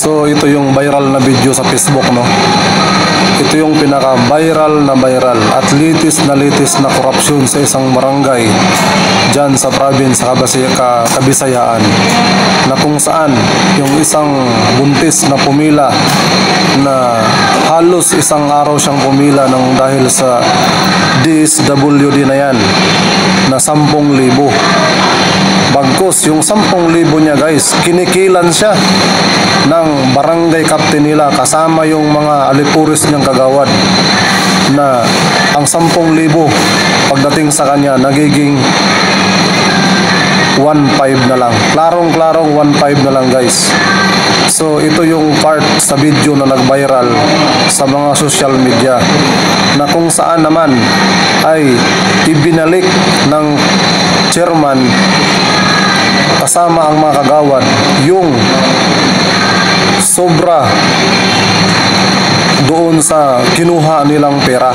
So ito yung viral na video sa Facebook, no. Ito yung pinaka-viral na viral at latest na korupsyon sa isang barangay dyan sa province sa Kabisayaan, na kung saan yung isang buntis na pumila na halos isang araw siyang pumila ng dahil sa DSWD na yan na 10,000. Bagkus yung 10,000 niya, guys, kinikilan siya ng barangay captain nila kasama yung mga alipuris niyang kagawad, na ang 10,000 pagdating sa kanya nagiging 1,500 na lang. Klarong-klarong 1,500 na lang, guys. So ito yung part sa video na nag-viral sa mga social media, na kung saan naman ay ibinalik ng chairman kasama ang mga kagawad yung sobra doon sa kinuha nilang pera.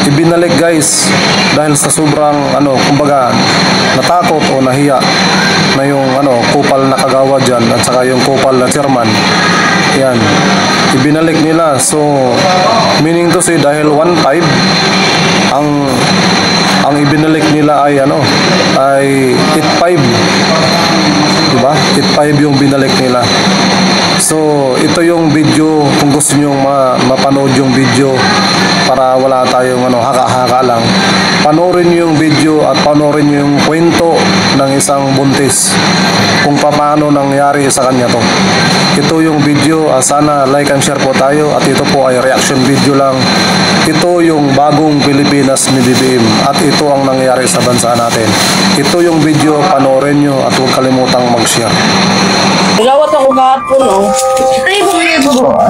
Ibinalik, guys, dahil sa sobrang kumbaga natakot o nahiya na yung kupal na kagawad dyan at saka yung kupal na chairman. Yan, ibinalik nila. So meaning to say, dahil 1,500 ang ibinalik nila ay ay 8,500, diba? 8,500 yung binalik nila. So ito yung video, kung gusto nyo mapanood yung video para wala tayong haka-haka lang, panoorin nyo yung video at panoorin nyo yung kwento ng isang buntis kung paano nangyari sa kanya to. Ito yung video, sana like and share po tayo, at ito po ay reaction video lang. Ito yung bagong Pilipinas ni BBM at ito ang nangyari sa bansa natin. Ito yung video, panoorin nyo at huwag kalimutang mag-share. Gawat ako gahapon,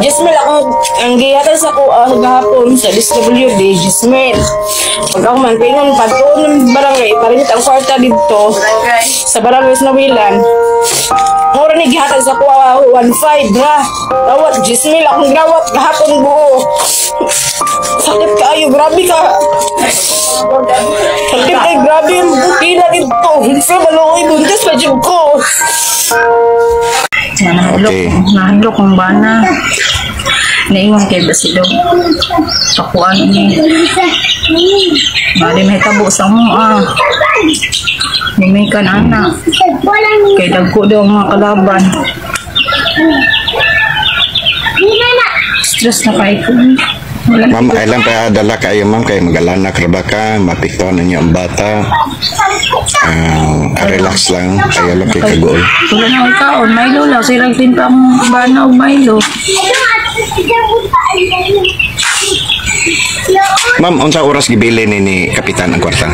Jismel, ako ang giyatan sa gahapon sa DSWD, Jismel. Pag ako man, pingon, pagtuon ng barangay, parinit ang kwarta dito sa barangay Snawilan. Mura ni gihatan sa 1,500 na. Rawat, Jismel, akong gawat gahapon buo. Sakit kayo, grabe ka. Sakit kayo, grabe yung bukila dito. Sa balong ibuntis pa dyan ko. Nahulog kong bana. Naingon kay Basido. Pakuan ni. Mali may tabo sa mo, May kan anak. Kay dagko daw ang mga kalaban. Stress na kayo ko. Ma'am, ailan pa dala kayo, ma'am, kay magalana kraba ka, mapiktuan ninyo ang bata. Relax lang, ayaw lang kay kagool. Wala na ang taon, Milo lang. Silang tinta ang bana o Milo. Ma'am, unsa oras gibili ni Kapitan ang kwarta?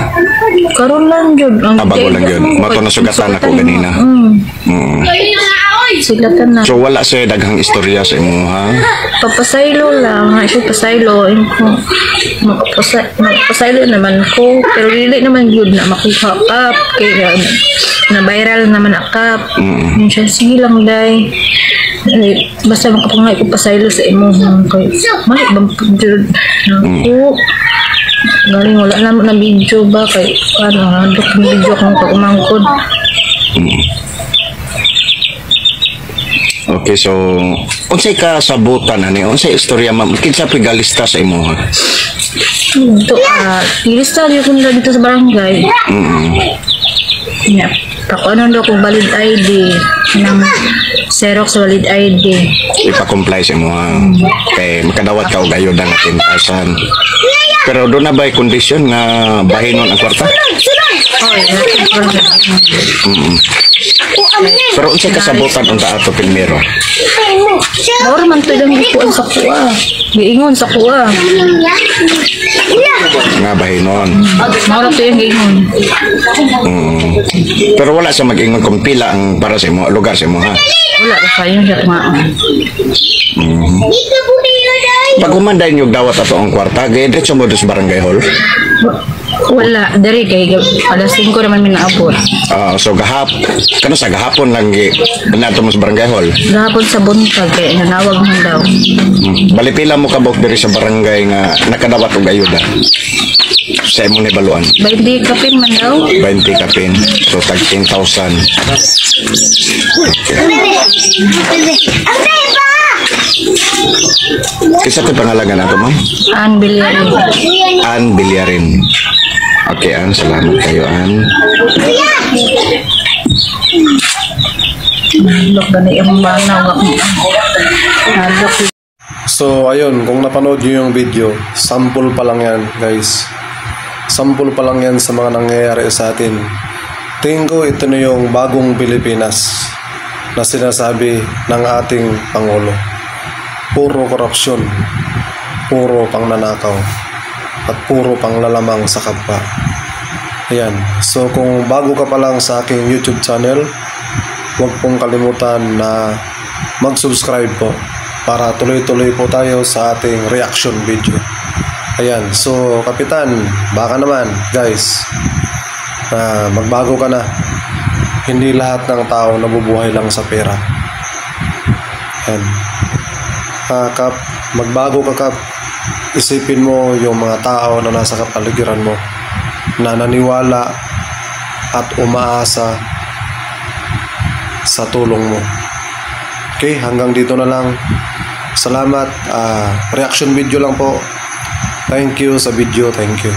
Karon lang yun. Bago lang yun. Mato na sugatan ako ganina. Silatan na. So wala siya daghang istorya sa imo, ha? Papasaylo lang. Siya pasaylo. Magpasaylo naman ko. Pero dili naman yun na makuha up. Kaya na viral naman akap. Siya, sige lang, day. Basta makapangay ko pasaylo sa imo. Mali bang pagdod ako. Galing wala naman na video ba. Kaya handok yung video kung pag-umangkod. Okay, so unsay ka sabutan ani? Unsay istorya, ma'am? Kinsa pigalista sa imo, ha? Ito, ilista niyo kung dito sa barangay. Yeah. Ako daw kung valid ID ng Xerox valid ID. Ipa-comply sa imo, ha? Kay makadawat ka og ayuda nga 10,000. Pero doon na ba'y kondisyon nga bahinon ang kwarta? Pero unsay kasabutan unta ato primero? Moro man to lang ikuan sa kuha. Giingon sa kuha. Nga bahinon. Moro to yung giingon. Pero wala siya mag-ingon kung pila ang para sa imo, lugar sa imo, ha? Wala ka kayo siya kumaan. Pag humanday niyo dawat ato ang kwarta, gaya diretso mo sa barangay hall? Wala, dari kay alas 5 naman minaabot. So kano sa gahapon lang nato mo sa barangay hall? Gahapon sa buntag kay nanawag man daw. Balipila mo kabok diri sa barangay nga nakadawat og ayuda sa imong nibaluan? 20 kapin man daw. 20 kapin. So tag 10,000. Okay. Kisa ito pangalagan nato mo? Unbelievable. Ann Bilyarin. Okay, Ann. Salamat kayo, Ann. Look ba na yung manaw ako. So ayun, kung napanood nyo yung video, sample pa lang yan guys. Sample pa lang yan sa mga nangyayari sa atin. Tingin ko ito na yung bagong Pilipinas na sinasabi ng ating Pangulo. Puro korupsyon, puro pangnanakaw, at puro panglalamang sa kapwa. Ayan, so kung bago ka pa lang sa aking YouTube channel, huwag pong kalimutan na mag-subscribe po para tuloy-tuloy po tayo sa ating reaction video. Ayan, so Kapitan, baka naman guys, magbago ka na. Hindi lahat ng tao nabubuhay lang sa pera. Ayan. Kap, magbago ka, Kap. Isipin mo yung mga tao na nasa kapaligiran mo na naniwala at umaasa sa tulong mo. Okay, hanggang dito na lang. Salamat. Reaction video lang po. Thank you sa video. Thank you.